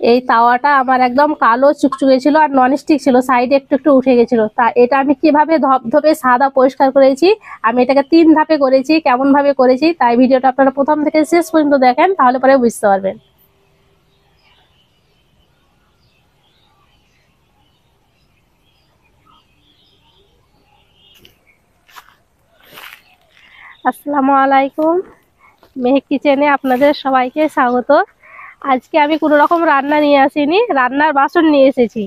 এই তাওয়াটা আমার একদম কালো চুকচুকে ছিল আর ননস্টিক ছিল, সাইডে একটু একটু উঠে গেছিল। তা এটা আমি কিভাবে ধপধপে সাদা পরিষ্কার করেছি, আমি এটাকে 3 ধাপে করেছি, কেমন ভাবে করেছি, তাই ভিডিওটা আপনারা প্রথম থেকে শেষ পর্যন্ত দেখেন, তাহলে পরে বুঝতে পারবেন। আসসালামু আলাইকুম, মেহেক কিচেনে আপনাদের সবাইকে স্বাগত। আজকে আমি কোনো রকম রান্না নিয়ে আসিনি, রান্নার বাসন নিয়ে এসেছি।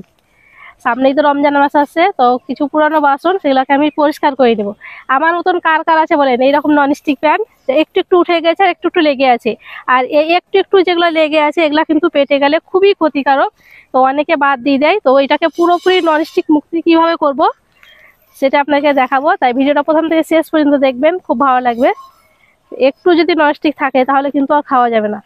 সামনেই তো রমজান মাস আসছে, তো কিছু পুরানো বাসন সেগুলোকে আমি পরিষ্কার করে দেবো। আমার মতন কার কার আছে বলেন এইরকম ননস্টিক প্যান, একটু একটু উঠে গেছে আর একটু একটু লেগে আছে। আর এই একটু একটু যেগুলো লেগে আছে এগুলা কিন্তু পেটে গেলে খুবই ক্ষতিকারক, তো অনেকে বাদ দিয়ে দেয়। তো এটাকে পুরোপুরি ননস্টিক মুক্তি কিভাবে করব সেটা আপনাকে দেখাবো, তাই ভিডিওটা প্রথম থেকে শেষ পর্যন্ত দেখবেন, খুব ভালো লাগবে। একটু যদি ননস্টিক থাকে তাহলে কিন্তু আর খাওয়া যাবে না।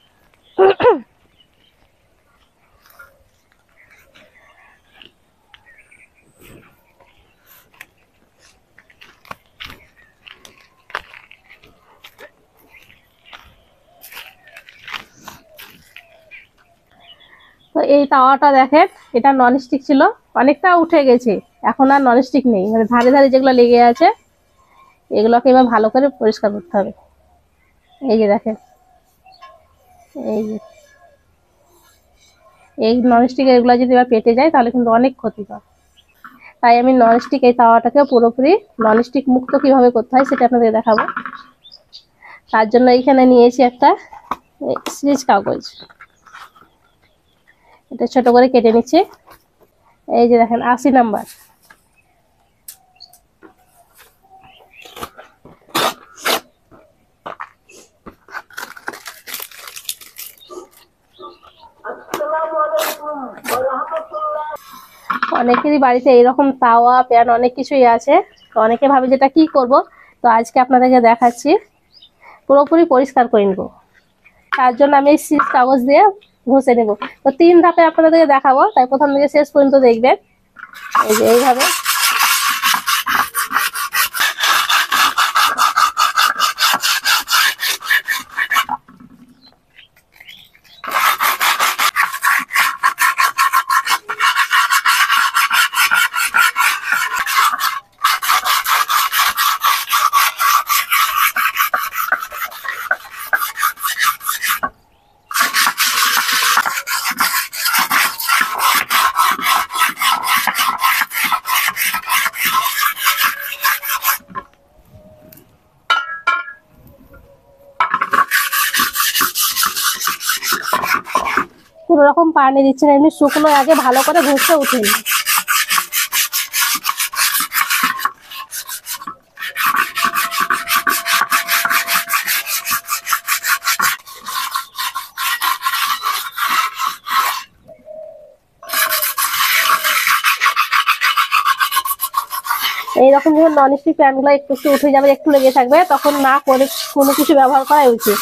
তো এই তাওয়াটা দেখেন, এটা ননস্টিক ছিল, অনেকটা উঠে গেছে, এখন আর ননস্টিক নেই, মানে ধারে ধারে যেগুলো লেগে আছে এগুলোকে এবার ভালো করে পরিষ্কার করতে হবে। এই যে দেখেন, এই যে এই ননস্টিক এগুলো যদি এবার পেটে যায় তাহলে কিন্তু অনেক ক্ষতিকর। তাই আমি ননস্টিক এই তাওয়াটাকে পুরোপুরি ননস্টিক মুক্ত কিভাবে করতে হয় সেটা আপনাদের দেখাবো। তার জন্য এখানে নিয়েছি একটা সিরিজ কাগজ, এটা ছোট করে কেটে নিচ্ছি। এই যে দেখেন 80 নাম্বার। অনেকেরই বাড়িতে এইরকম তাওয়া প্যান অনেক কিছুই আছে, তো অনেকে ভাবে যেটা কি করব, তো আজকে আপনাদেরকে দেখাচ্ছি পুরোপুরি পরিষ্কার করে নেব। তার জন্য আমি এই সিরিজ কাগজ দিয়ে ঘষে নেব। তো 3 ধাপে আপনাদেরকে দেখাবো, তাই প্রথম থেকে শেষ পর্যন্ত দেখবেন। এই যে এইভাবে কোনো রকম পানি দিচ্ছে না, এমনি শুকনো আগে ভালো করে ঘষে উঠে নিন। এইরকম যখন ননস্টিক প্যানগুলো একটু একটু উঠে যাবে, একটু লেগে থাকবে, তখন না করে কোনো কিছু ব্যবহার করাই উচিত।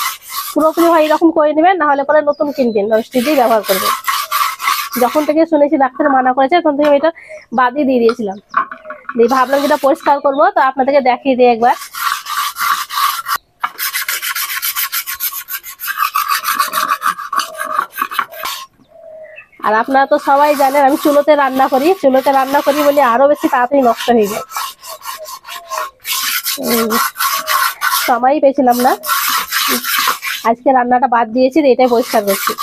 পুরোপুরি হয় এরকম করে নেবেন, না হলে পরে নতুন কিনবেন, ননস্টিক দিয়ে ব্যবহার করবেন। যখন থেকে শুনেছি ডাক্তার মানা করেছে তখন থেকে আমি এটা বাদই দিয়ে দিয়েছিলাম, দিয়ে ভাবলাম যেটা পরিষ্কার করবো, তো আপনাদেরকে দেখিয়ে দিই একবার। আর আপনারা তো সবাই জানেন আমি চুলোতে রান্না করি বলে আরো বেশি তাড়াতাড়ি নষ্ট হয়ে যায়। সময়ই পেয়েছিলাম না, আজকে রান্নাটা বাদ দিয়েছি, এটাই পরিষ্কার করছি।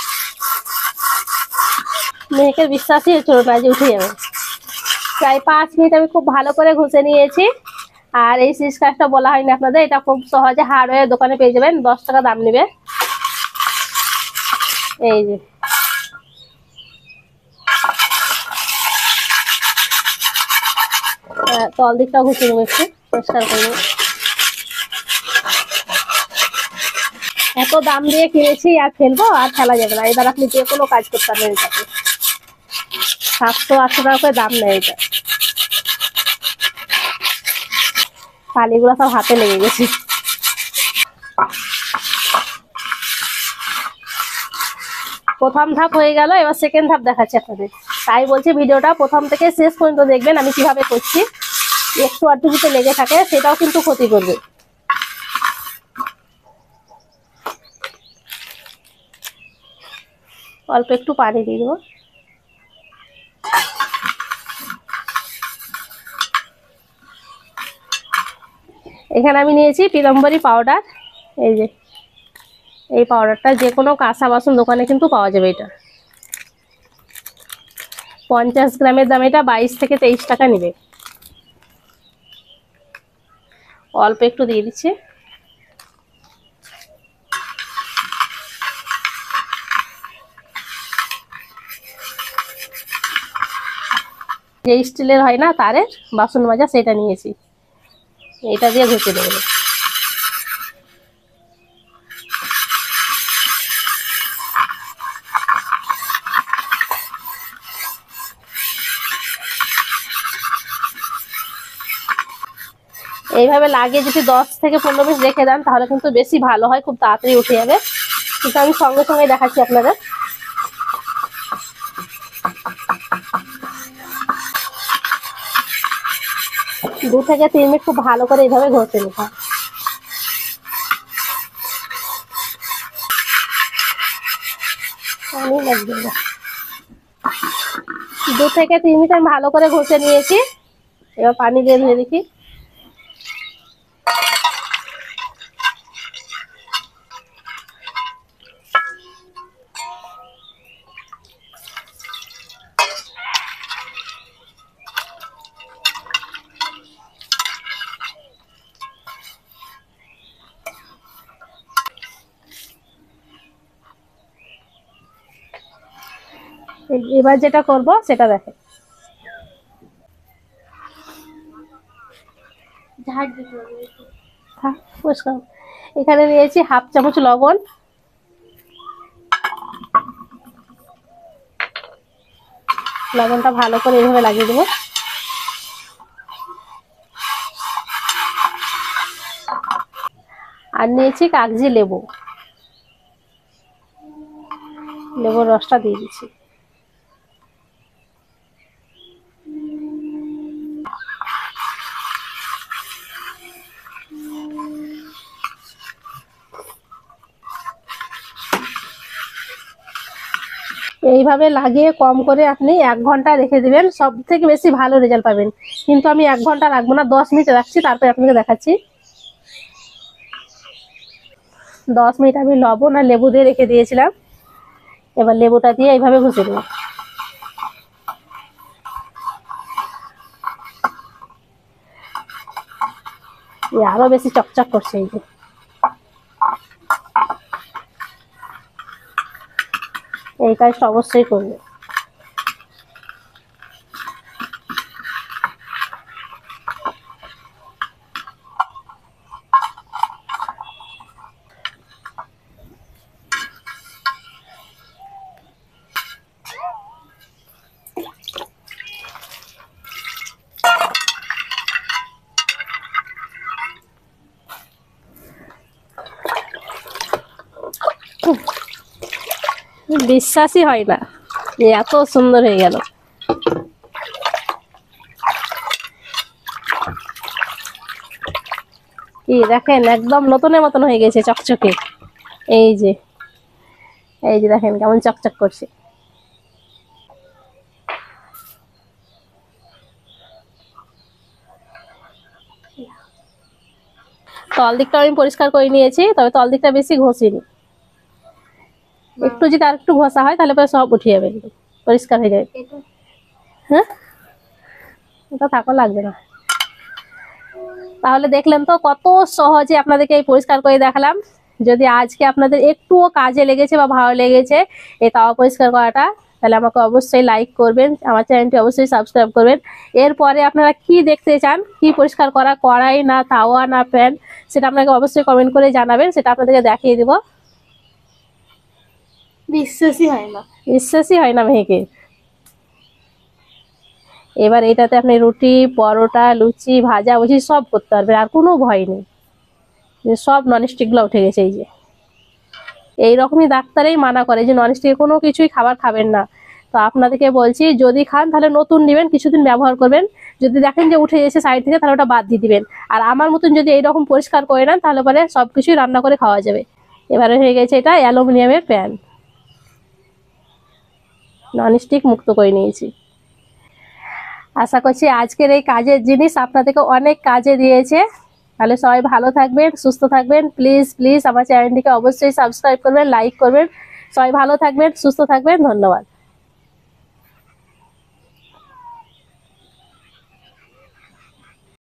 মেয়েকে বিশ্বাসই হচ্ছিল না যে উঠে যাবে। প্রায় 5 মিনিট আমি খুব ভালো করে ঘষে নিয়েছি। আর এই সিরিজ কাজটা বলা হয়নি আপনাদের, এটা খুব সহজে হার্ডওয়্যার দোকানে পেয়ে যাবেন, 10 টাকা দাম নেবে। এই যে তল দিকটা ঘষে নেবো, একটু পরিষ্কার করে নেবো। এত দাম দিয়ে কিনেছি আর ফেলবো, আর ফেলা যাবে না। এবার আপনি যে কোনো কাজ করতে পারবেন এটাকে, 700-800 টাকা করে দাম নেয় এটা। পানিগুলো সব হাতে লেগে গেছে। প্রথম ধাপ হয়ে গেল, এবার সেকেন্ড ধাপ দেখাচ্ছি আপনাদের। তাই বলছি ভিডিওটা প্রথম থেকে শেষ পর্যন্ত দেখবেন আমি কিভাবে করছি। একটু আধটু যদি লেগে থাকে সেটাও কিন্তু ক্ষতি করবে। অল্প একটু পানি দিয়ে দেবো। এখানে আমি নিয়েছি পিতাম্বরী পাউডার। এই যে এই পাউডারটা যে কোনো কাঁচা বাসন দোকানে কিন্তু পাওয়া যাবে। এটা 50 গ্রামের দাম, এটা 22 থেকে 23 টাকা নেবে। অল্প একটু দিয়ে দিচ্ছি। যে স্টিলের হয় না তারের বাসন মাজা, সেটা নিয়েছি। এটা দিয়ে ঘষে দেবো। এইভাবে লাগিয়ে যদি 10 থেকে 15 মিনিট রেখে দেন তাহলে কিন্তু বেশি ভালো হয়, খুব তাড়াতাড়ি উঠে যাবে। কিন্তু আমি সঙ্গে সঙ্গে দেখাচ্ছি আপনাদের। দু থেকে 3 মিনিট খুব ভালো করে এইভাবে ঘষে নিতে। পানি লাগবে না। 2 থেকে 3 মিনিট আমি ভালো করে ঘষে নিয়েছি। এবার পানি দিয়ে ধুয়ে দেখি। এবার যেটা করব সেটা দেখেন। এখানে নিয়েছি হাফ চামচ লবণ, লবণটা ভালো করে এইভাবে লাগিয়ে দেবো। আর নিয়েছি কাগজি লেবু, লেবুর রসটা দিয়ে দিচ্ছি। এইভাবে লাগিয়ে কম করে আপনি 1 ঘন্টা রেখে দিবেন, সব থেকে বেশি ভালো রেজাল্ট পাবেন। কিন্তু আমি 1 ঘন্টা রাখবো না, 10 মিনিট রাখছি, তারপরে আপনাকে দেখাচ্ছি। 10 মিনিট আমি লবণ আর লেবু দিয়ে রেখে দিয়েছিলাম। এবার লেবুটা দিয়ে এইভাবে ঘষে দেবো। আরো বেশি চকচক করছে। এই যে এই কাজটা অবশ্যই করবে। বিশ্বাসই হয় না যে এত সুন্দর হয়ে গেল। কি দেখেন, একদম নতুনের মতন হয়ে গেছে, চকচকে। এই যে এই যে দেখেন কেমন চকচক করছে। তল দিকটা আমি পরিষ্কার করে নিয়েছি, তবে তল দিকটা বেশি ঘষিনি। একটু যদি আর একটু ঘষা হয় তাহলে পরে সব উঠে যাবে, পরিষ্কার হয়ে যাবে। হ্যাঁ, এটা থাকো, লাগবে না। তাহলে দেখলেন তো কত সহজে আপনাদেরকে এই পরিষ্কার করে দেখালাম। যদি আজকে আপনাদের একটুও কাজে লেগেছে বা ভালো লেগেছে এই তাওয়া পরিষ্কার করাটা, তাহলে আমাকে অবশ্যই লাইক করবেন, আমার চ্যানেলটি অবশ্যই সাবস্ক্রাইব করবেন। এরপরে আপনারা কি দেখতে চান, কি পরিষ্কার করা, কড়াই না তাওয়া না প্যান, সেটা আপনাকে অবশ্যই কমেন্ট করে জানাবেন, সেটা আপনাদেরকে দেখিয়ে দিব। বিশ্বাসই হয় না মেয়েকে। এবার এটাতে আপনি রুটি, পরোটা, লুচি, ভাজা ভুজি সব করতে পারবেন, আর কোনো ভয় নেই। সব ননস্টিকগুলো উঠে গেছে। এই যে এইরকমই ডাক্তারেই মানা করে যে ননস্টিকে কোনো কিছুই খাবার খাবেন না। তো আপনাদেরকে বলছি, যদি খান তাহলে নতুন নেবেন, কিছুদিন ব্যবহার করবেন, যদি দেখেন যে উঠে গেছে সাইড থেকে তাহলে ওটা বাদ দিয়ে দিবেন। আর আমার মতন যদি এইরকম পরিষ্কার করে নেন তাহলে পরে সব কিছুই রান্না করে খাওয়া যাবে। এবারে হয়ে গেছে এটা অ্যালুমিনিয়ামের প্যান। ননস্টিক মুক্ত করে নিয়েছি। আশা করছি আজকের এই কাজের জিনিস আপনাদেরকে অনেক কাজে দিয়েছে। তাহলে সবাই ভালো থাকবেন, সুস্থ থাকবেন। প্লিজ প্লিজ আমার চ্যানেলটিকে অবশ্যই সাবস্ক্রাইব করবেন, লাইক করবেন। সবাই ভালো থাকবেন, সুস্থ থাকবেন। ধন্যবাদ।